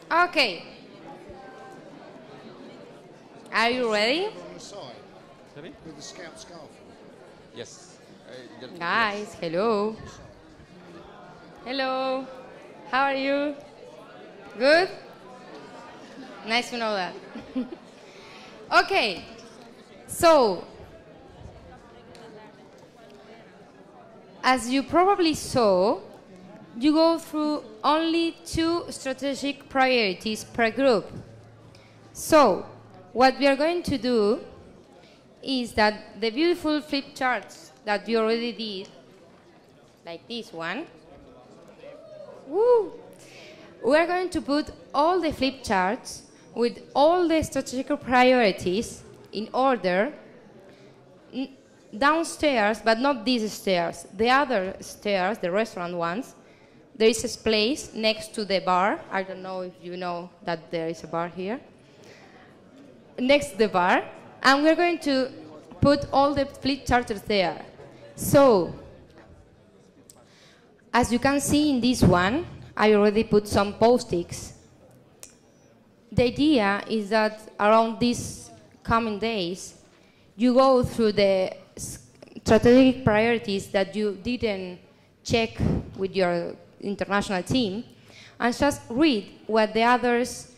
Okay. Are you ready? On the side. Sorry? With the scout scarf on. Yes. Guys, hello. Hello. How are you? Good? Nice to know that. Okay. So, as you probably saw, you go through only 2 strategic priorities per group. So, what we are going to do is that the beautiful flip charts that we already did, like this one, woo, we are going to put all the flip charts with all the strategic priorities in order downstairs, but not these stairs, the other stairs, the restaurant ones. There is a place next to the bar. I don't know if you know that there is a bar here. Next to the bar. And we're going to put all the flip charts there. So, as you can see in this one, I already put some post-its. The idea is that around these coming days, you go through the strategic priorities that you didn't check with your international team, and just read what the others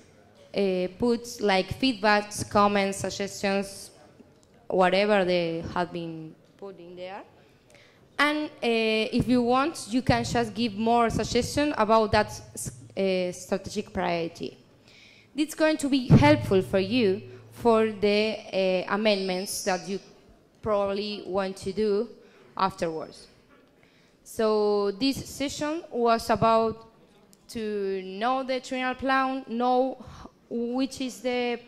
put, like feedbacks, comments, suggestions, whatever they have been putting there. And if you want, you can just give more suggestions about that strategic priority. It's going to be helpful for you for the amendments that you probably want to do afterwards. So this session was about to know the triennial plan, know which is the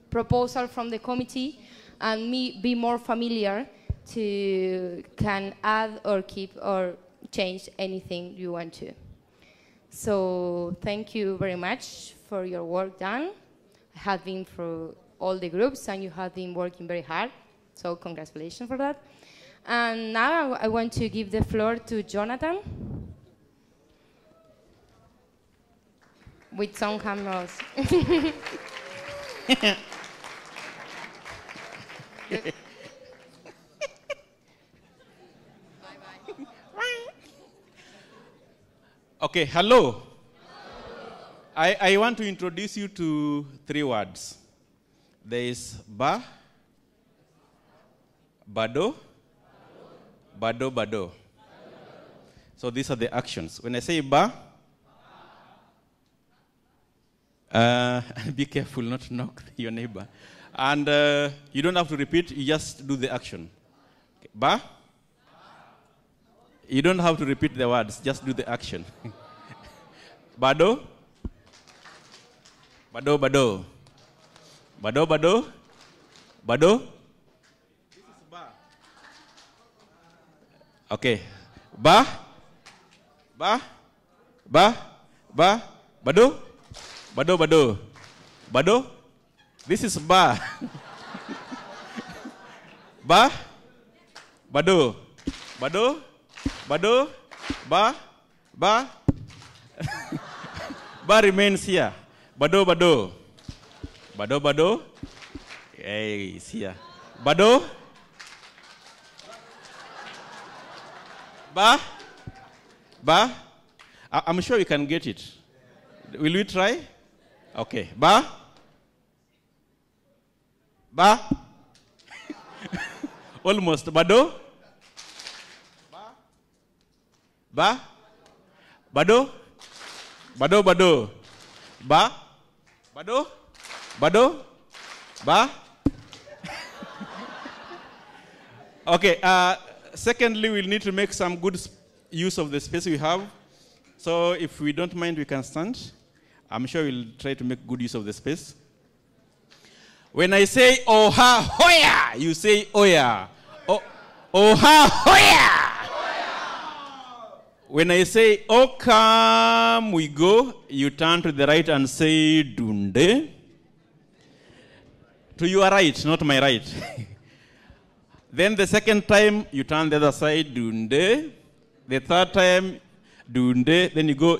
proposal from the committee, and be more familiar to can add or keep or change anything you want to. So thank you very much for your work done. I have been through all the groups and you have been working very hard. So congratulations for that. And now I want to give the floor to Jonathan with some cameras. Okay, hello. I want to introduce you to 3 words. There is ba, bado, bado, bado. So these are the actions. When I say ba, be careful not to knock your neighbor. And you don't have to repeat, you just do the action. Okay. Ba. You don't have to repeat the words, just do the action. Bado. Bado, bado. Bado, bado. Bado. This is ba. Okay. Ba. Ba. Ba. Ba. Bado. Bado, bado. Bado. This is ba. Ba. Bado. Bado. Bado. Ba. Ba. Ba remains here. Bado, bado. Bado, bado. Hey, it's here. Bado. Ba. Ba. I'm sure you can get it. Will we try? Okay. Ba. Ba. Almost. Bado. Ba. Ba. Bado. Bado, bado. Ba. Bado. Bado. Ba. Okay. Secondly, we'll need to make some good use of the space we have. So if we don't mind, we can stand. I'm sure we'll try to make good use of the space. When I say oha hoya, you say oya. Oha hoya. When I say oh come we go, you turn to the right and say dunde. To your right, not my right. Then the second time, you turn the other side, dunde. The third time, dunde. Then you go,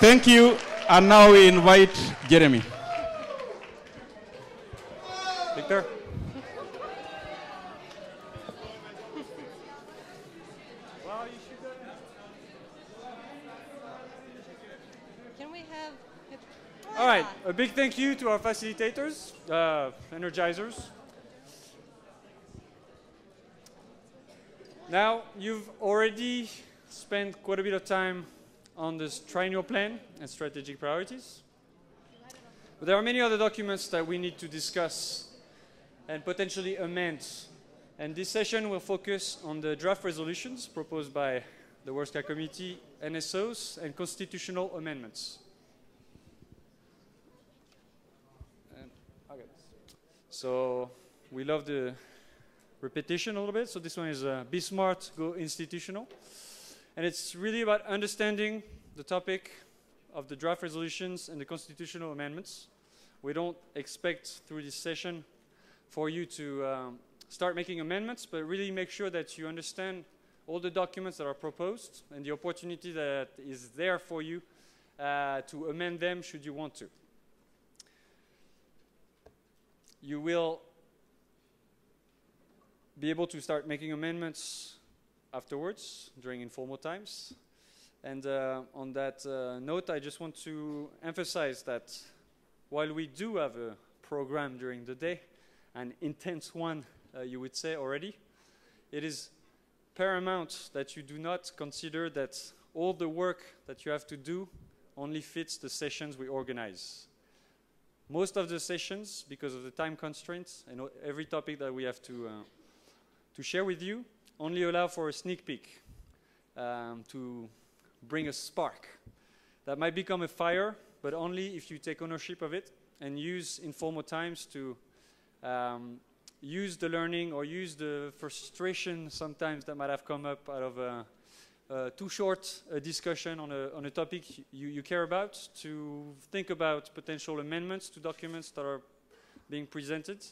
Thank you. And now we invite Jeremy. Victor? Can we have... All right, a big thank you to our facilitators, energizers. Now, you've already spent quite a bit of time on this triennial plan and strategic priorities. But there are many other documents that we need to discuss and potentially amend. And this session will focus on the draft resolutions proposed by the World Sky Committee, NSOs, and constitutional amendments. So we love the repetition a little bit. So this one is Be Smart, Go Institutional. And it's really about understanding the topic of the draft resolutions and the constitutional amendments. We don't expect through this session for you to start making amendments, but really make sure that you understand all the documents that are proposed and the opportunity that is there for you to amend them should you want to. You will be able to start making amendments afterwards during informal times. And on that note, I just want to emphasize that while we do have a program during the day, an intense one, you would say already, it is paramount that you do not consider that all the work that you have to do only fits the sessions we organize. Most of the sessions, because of the time constraints and every topic that we have to share with you, only allow for a sneak peek to bring a spark. That might become a fire, but only if you take ownership of it and use informal times to use the learning or use the frustration sometimes that might have come up out of a too short a discussion on a topic you care about, to think about potential amendments to documents that are being presented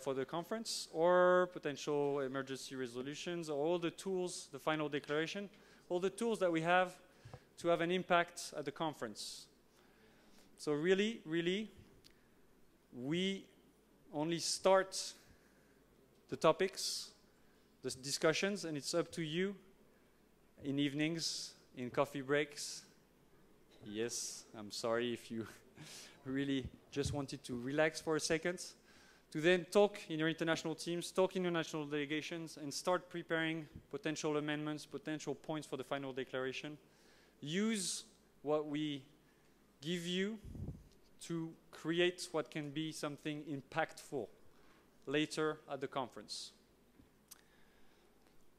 for the conference, or potential emergency resolutions, or all the tools, the final declaration, all the tools that we have to have an impact at the conference. So really, really, we only start the topics, the discussions, and it's up to you in evenings, in coffee breaks. Yes, I'm sorry if you really just wanted to relax for a second, to then talk in your international teams, talk in your national delegations, and start preparing potential amendments, potential points for the final declaration. Use what we give you to create what can be something impactful later at the conference.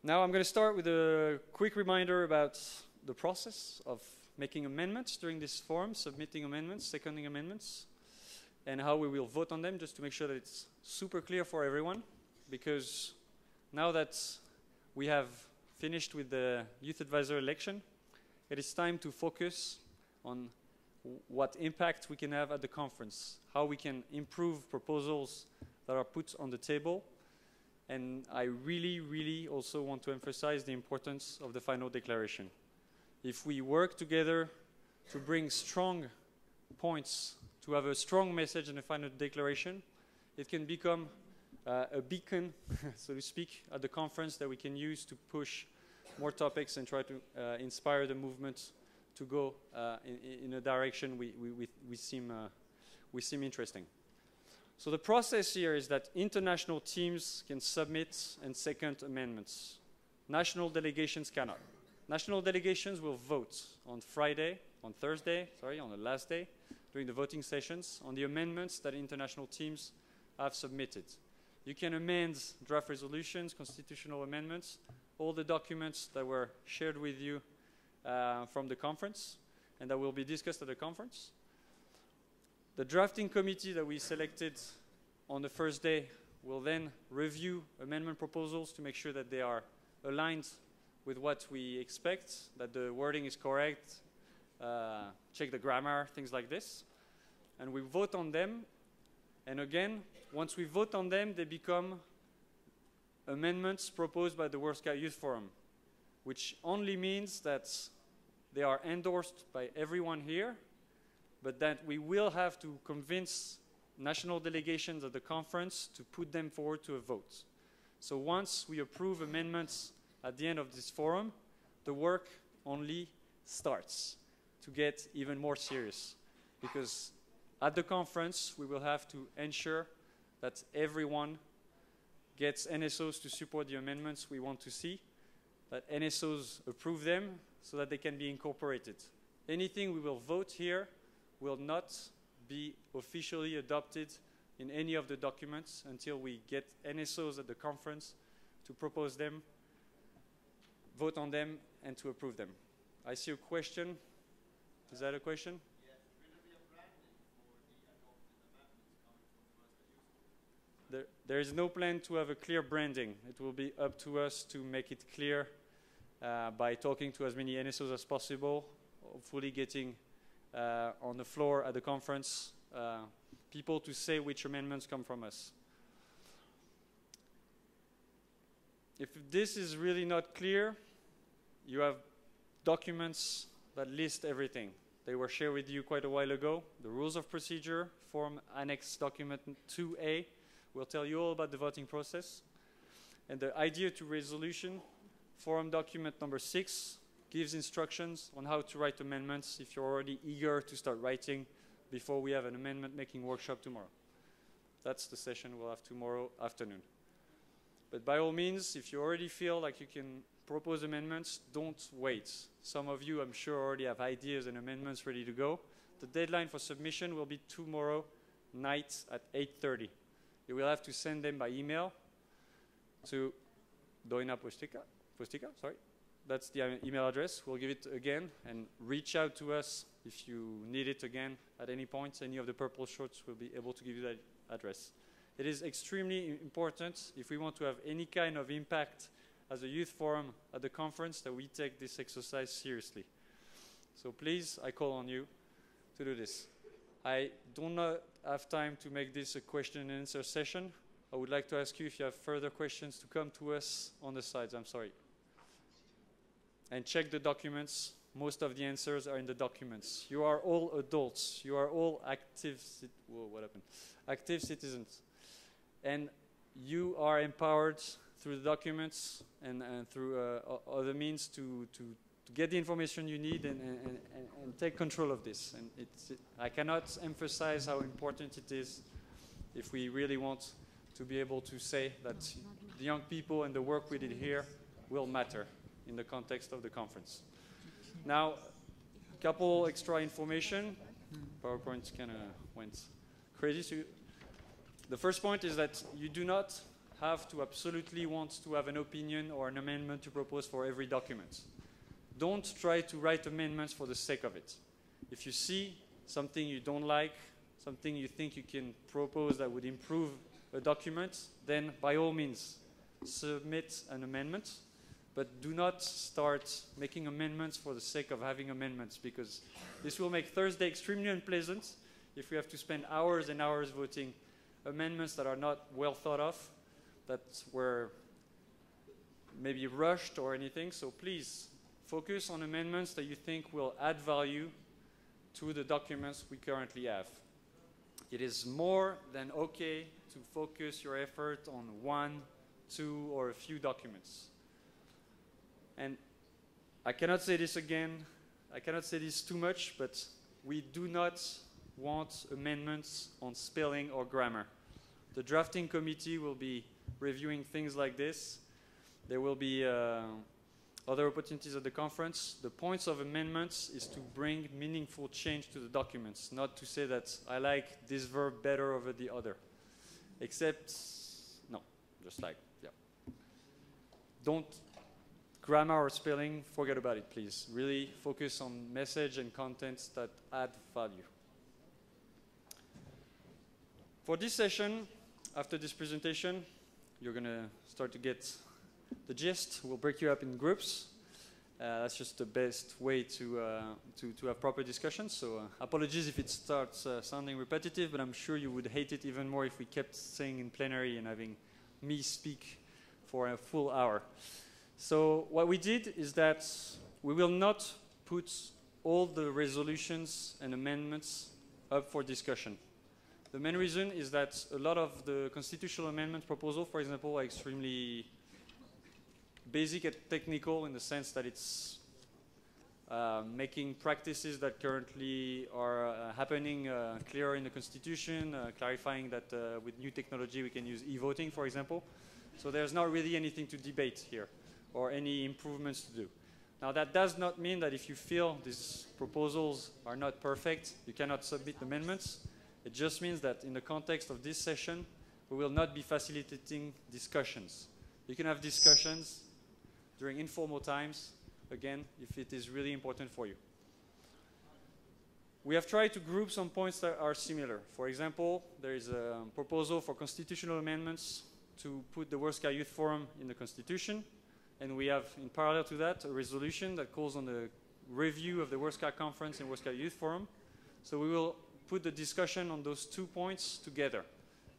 Now I'm going to start with a quick reminder about the process of making amendments during this forum, submitting amendments, seconding amendments, and how we will vote on them, just to make sure that it's super clear for everyone. Because now that we have finished with the youth advisor election, it is time to focus on what impact we can have at the conference, how we can improve proposals that are put on the table. And I really, really also want to emphasize the importance of the final declaration. If we work together to bring strong points, to have a strong message in the final declaration, it can become a beacon, so to speak, at the conference that we can use to push more topics and try to inspire the movement to go in a direction we seem interesting. So the process here is that international teams can submit and second amendments. National delegations cannot. National delegations will vote on Thursday, on the last day, during the voting sessions, on the amendments that international teams have submitted. You can amend draft resolutions, constitutional amendments, all the documents that were shared with you from the conference and that will be discussed at the conference. The drafting committee that we selected on the first day will then review amendment proposals to make sure that they are aligned with what we expect, that the wording is correct, check the grammar, things like this. And we vote on them. And again, once we vote on them, they become amendments proposed by the World Sky Youth Forum, which only means that they are endorsed by everyone here but that we will have to convince national delegations at the conference to put them forward to a vote. So once we approve amendments at the end of this forum, the work only starts to get even more serious. Because at the conference, we will have to ensure that everyone gets NSOs to support the amendments we want to see, that NSOs approve them so that they can be incorporated. Anything we will vote here will not be officially adopted in any of the documents until we get NSOs at the conference to propose them, vote on them, and to approve them. I see a question. Is that a question? Yes. Will there be a branding for the adopted amendments coming from the first There is no plan to have a clear branding. It will be up to us to make it clear by talking to as many NSOs as possible, hopefully getting on the floor at the conference people to say which amendments come from us. If this is really not clear, you have documents that list everything. They were shared with you quite a while ago. The rules of procedure, form annex document 2A, will tell you all about the voting process. And the idea to resolution, forum document number 6, gives instructions on how to write amendments if you're already eager to start writing before we have an amendment making workshop tomorrow. That's the session we'll have tomorrow afternoon. But by all means, if you already feel like you can propose amendments, don't wait. Some of you, I'm sure, already have ideas and amendments ready to go. The deadline for submission will be tomorrow night at 8:30. You will have to send them by email to Doina Postica, sorry. That's the email address. We'll give it again and reach out to us if you need it again at any point. Any of the purple shorts will be able to give you that address. It is extremely important if we want to have any kind of impact as a youth forum at the conference that we take this exercise seriously. So please, I call on you to do this. I do not have time to make this a question and answer session. I would like to ask you if you have further questions to come to us on the sides. I'm sorry. And check the documents. Most of the answers are in the documents. You are all adults. You are all active active citizens. And you are empowered through the documents and through other means to get the information you need and take control of this. And I cannot emphasize how important it is if we really want to be able to say that the young people and the work we did here will matter in the context of the conference. Now, a couple extra information. PowerPoint kind of went crazy. So the first point is that you do not have to absolutely want to have an opinion or an amendment to propose for every document. Don't try to write amendments for the sake of it. If you see something you don't like, something you think you can propose that would improve a document, then by all means, submit an amendment. But do not start making amendments for the sake of having amendments, because this will make Thursday extremely unpleasant if we have to spend hours and hours voting amendments that are not well thought of, that were maybe rushed or anything. So please focus on amendments that you think will add value to the documents we currently have. It is more than okay to focus your effort on 1, 2, or a few documents. And I cannot say this again, I cannot say this too much, but we do not want amendments on spelling or grammar. The drafting committee will be reviewing things like this. There will be other opportunities at the conference. The points of amendments is to bring meaningful change to the documents, not to say that I like this verb better over the other. Except, no, just like, yeah. Don't grammar or spelling, forget about it, please. Really focus on message and contents that add value. For this session, after this presentation, you're going to start to get the gist. We'll break you up in groups. That's just the best way to have proper discussions. So apologies if it starts sounding repetitive, but I'm sure you would hate it even more if we kept saying in plenary and having me speak for a full hour. So what we did is that we will not put all the resolutions and amendments up for discussion. The main reason is that a lot of the constitutional amendment proposal, for example, are extremely basic and technical in the sense that it's making practices that currently are happening clearer in the Constitution, clarifying that with new technology we can use e-voting, for example. So there's not really anything to debate here or any improvements to do. Now that does not mean that if you feel these proposals are not perfect, you cannot submit amendments. It just means that in the context of this session, we will not be facilitating discussions. You can have discussions during informal times, again, if it is really important for you. We have tried to group some points that are similar. For example, there is a proposal for constitutional amendments to put the World Sky Youth Forum in the Constitution. And we have, in parallel to that, a resolution that calls on the review of the World Sky Conference and World Sky Youth Forum. So we will put the discussion on those 2 points together.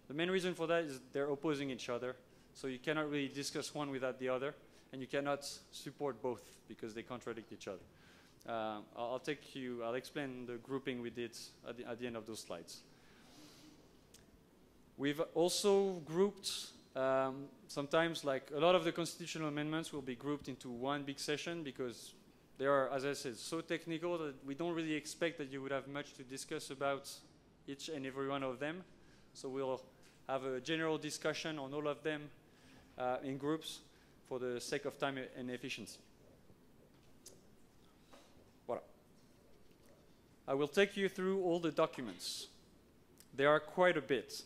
The main reason for that is they're opposing each other. So you cannot really discuss one without the other. And you cannot support both because they contradict each other. I'll explain the grouping we did at the end of those slides. We've also grouped, sometimes like a lot of the constitutional amendments will be grouped into one big session because they are, as I said, so technical that we don't really expect that you would have much to discuss about each and every one of them. So we'll have a general discussion on all of them in groups for the sake of time and efficiency. Voilà. I will take you through all the documents. There are quite a bit.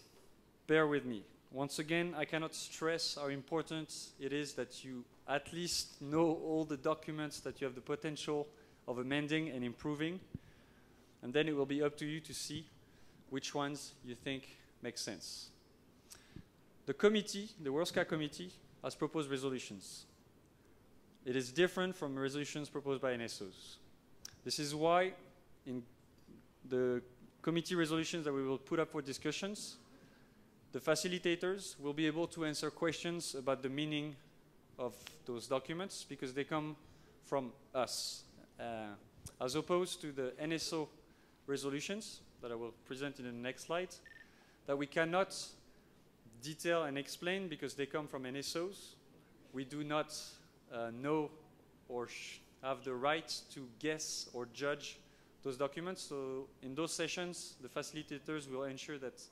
Bear with me. Once again, I cannot stress how important it is that you at least know all the documents that you have the potential of amending and improving. And then it will be up to you to see which ones you think make sense. The committee, the World Sky Committee, has proposed resolutions. It is different from resolutions proposed by NSOs. This is why in the committee resolutions that we will put up for discussions, the facilitators will be able to answer questions about the meaning of those documents because they come from us, as opposed to the NSO resolutions that I will present in the next slide, that we cannot detail and explain because they come from NSOs. We do not know or have the right to guess or judge those documents. So in those sessions, the facilitators will ensure that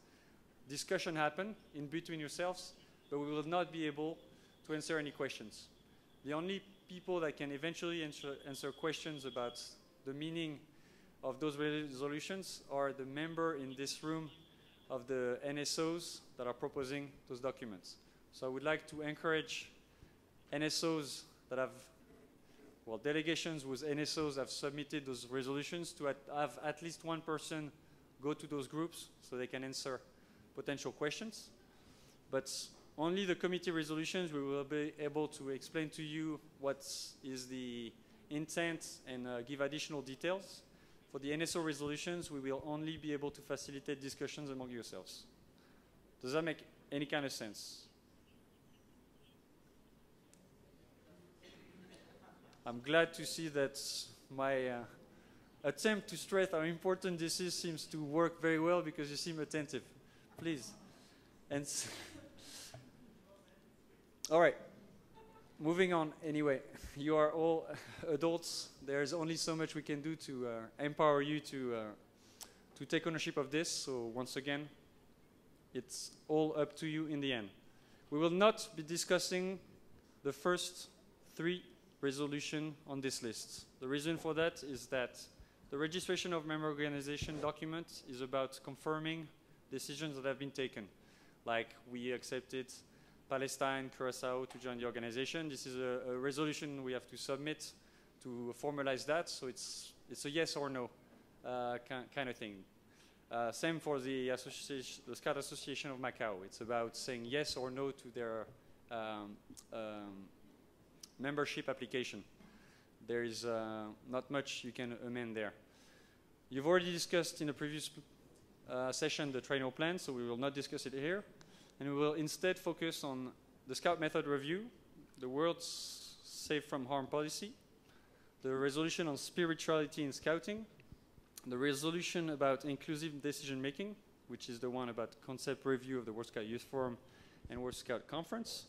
discussion happen in between yourselves, but we will not be able to answer any questions. The only people that can eventually answer questions about the meaning of those resolutions are the member in this room of the NSOs that are proposing those documents. So I would like to encourage NSOs that have, well, delegations with NSOs have submitted those resolutions to have at least one person go to those groups so they can answer potential questions. But only the committee resolutions we will be able to explain to you what is the intent and give additional details. For the NSO resolutions, we will only be able to facilitate discussions among yourselves. Does that make any kind of sense? I'm glad to see that my attempt to stress how important this is seems to work very well because you seem attentive. Please. And all right. Moving on, anyway, you are all adults. There's only so much we can do to empower you to take ownership of this. So once again, it's all up to you in the end. We will not be discussing the first 3 resolutions on this list. The reason for that is that the registration of member organization document is about confirming decisions that have been taken. Like we accepted Palestine, Curaçao to join the organization. This is a resolution we have to submit to formalize that. So it's a yes or no kind of thing. Same for the Scout Association of Macau. It's about saying yes or no to their membership application. There is not much you can amend there. You've already discussed in the previous session the triennial plan, so we will not discuss it here. And we will instead focus on the Scout method review, the world's safe from harm policy, the resolution on spirituality in scouting, the resolution about inclusive decision making, which is the one about concept review of the World Scout Youth Forum and World Scout Conference.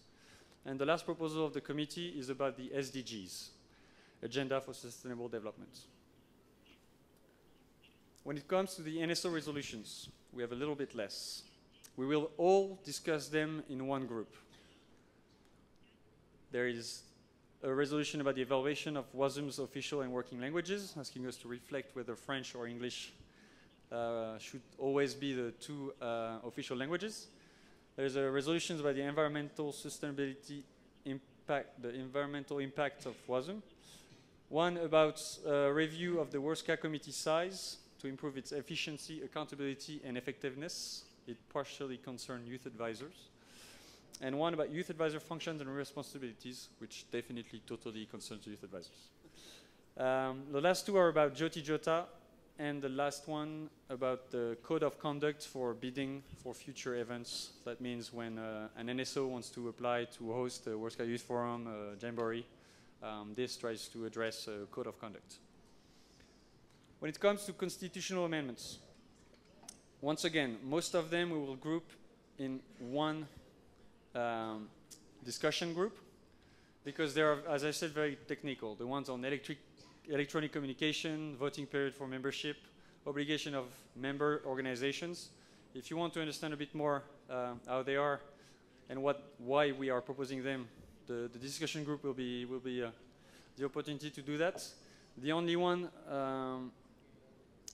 And the last proposal of the committee is about the SDGs, Agenda for Sustainable Development. When it comes to the NSO resolutions, we have a little bit less. We will all discuss them in one group. There is a resolution about the evaluation of WASM's official and working languages, asking us to reflect whether French or English should always be the two official languages. There's a resolution about the environmental sustainability impact, the environmental impact of WASM. One about a review of the World Scout Committee size to improve its efficiency, accountability, and effectiveness. It partially concerns youth advisors. And one about youth advisor functions and responsibilities, which definitely totally concerns youth advisors. The last two are about Jyoti Jota, and the last one about the code of conduct for bidding for future events. That means when an NSO wants to apply to host a World Scout Youth Forum, Jamboree, this tries to address a code of conduct. When it comes to constitutional amendments, once again, most of them we will group in one discussion group, because they are, as I said, very technical. The ones on electronic communication, voting period for membership, obligation of member organizations. If you want to understand a bit more how they are and why we are proposing them, the discussion group will be the opportunity to do that. The only one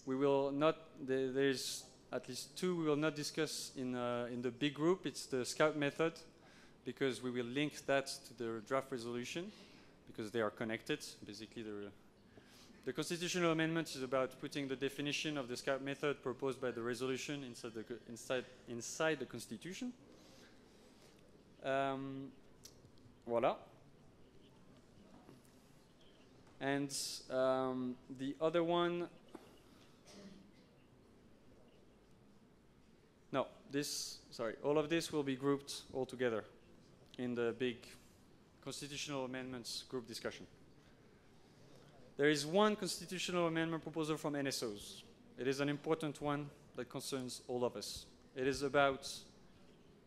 we will not, there's at least two we will not discuss in the big group. It's the Scout method, because we will link that to the draft resolution, because they are connected. Basically, the constitutional amendment is about putting the definition of the Scout method proposed by the resolution inside the Constitution. Voila. And the other one, no, all of this will be grouped all together in the big constitutional amendments group discussion. There is one constitutional amendment proposal from NSOs. It is an important one that concerns all of us. It is about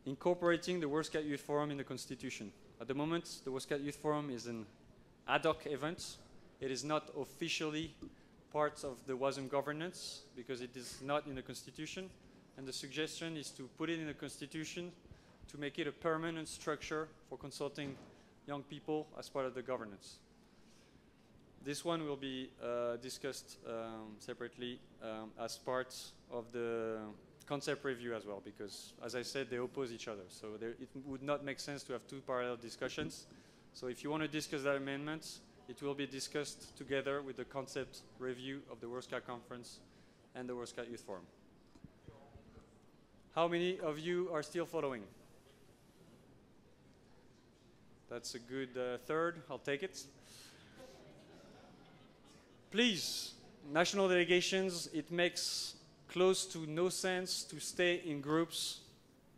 incorporating the World Scout Youth Forum in the Constitution. At the moment, the World Scout Youth Forum is an ad hoc event. It is not officially part of the WASM governance, because it is not in the Constitution. And the suggestion is to put it in the Constitution to make it a permanent structure for consulting young people as part of the governance. This one will be discussed separately as part of the concept review as well, because, as I said, they oppose each other. So it would not make sense to have two parallel discussions. So if you want to discuss that amendment, it will be discussed together with the concept review of the World Scout Conference and the World Scout Youth Forum. How many of you are still following? That's a good third. I'll take it. Please, national delegations, it makes close to no sense to stay in groups,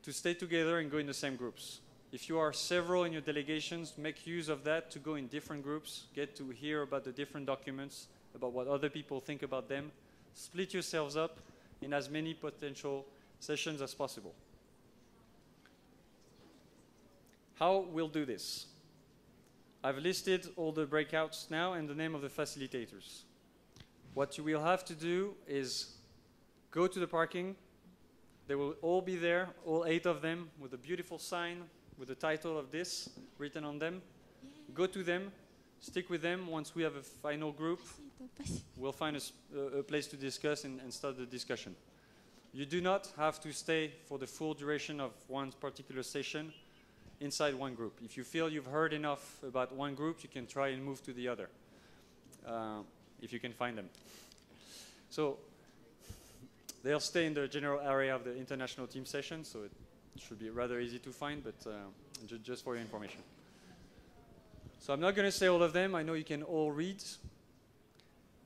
to stay together and go in the same groups. If you are several in your delegations, make use of that to go in different groups, get to hear about the different documents, about what other people think about them. Split yourselves up in as many potential sessions as possible. How we'll do this? I've listed all the breakouts now and the name of the facilitators. What you will have to do is go to the parking. They will all be there, all 8 of them, with a beautiful sign with the title of this written on them. Go to them, stick with them. Once we have a final group, we'll find a place to discuss and start the discussion. You do not have to stay for the full duration of one particular session inside one group. If you feel you've heard enough about one group, you can try and move to the other, if you can find them. So they'll stay in the general area of the international team session, so it should be rather easy to find, but just for your information. So I'm not going to say all of them. I know you can all read.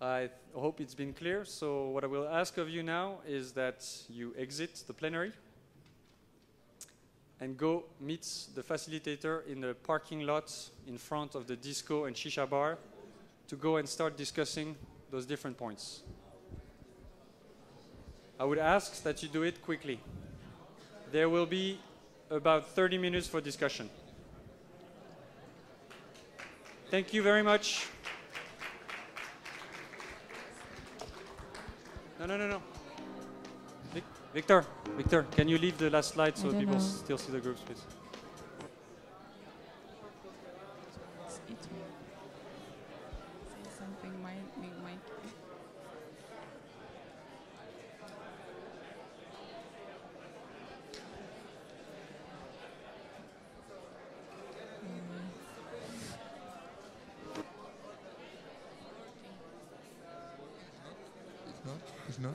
I hope it's been clear. So what I will ask of you now is that you exit the plenary and go meet the facilitator in the parking lot in front of the disco and shisha bar to go and start discussing those different points. I would ask that you do it quickly. There will be about 30 minutes for discussion. Thank you very much. No. Victor, can you leave the last slide so people still see the groups, please? It's not.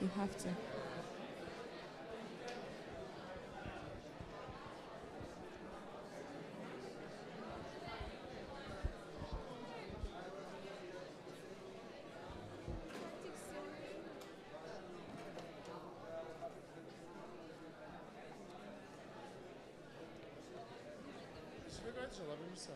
You have to. Você vai 11 mısın?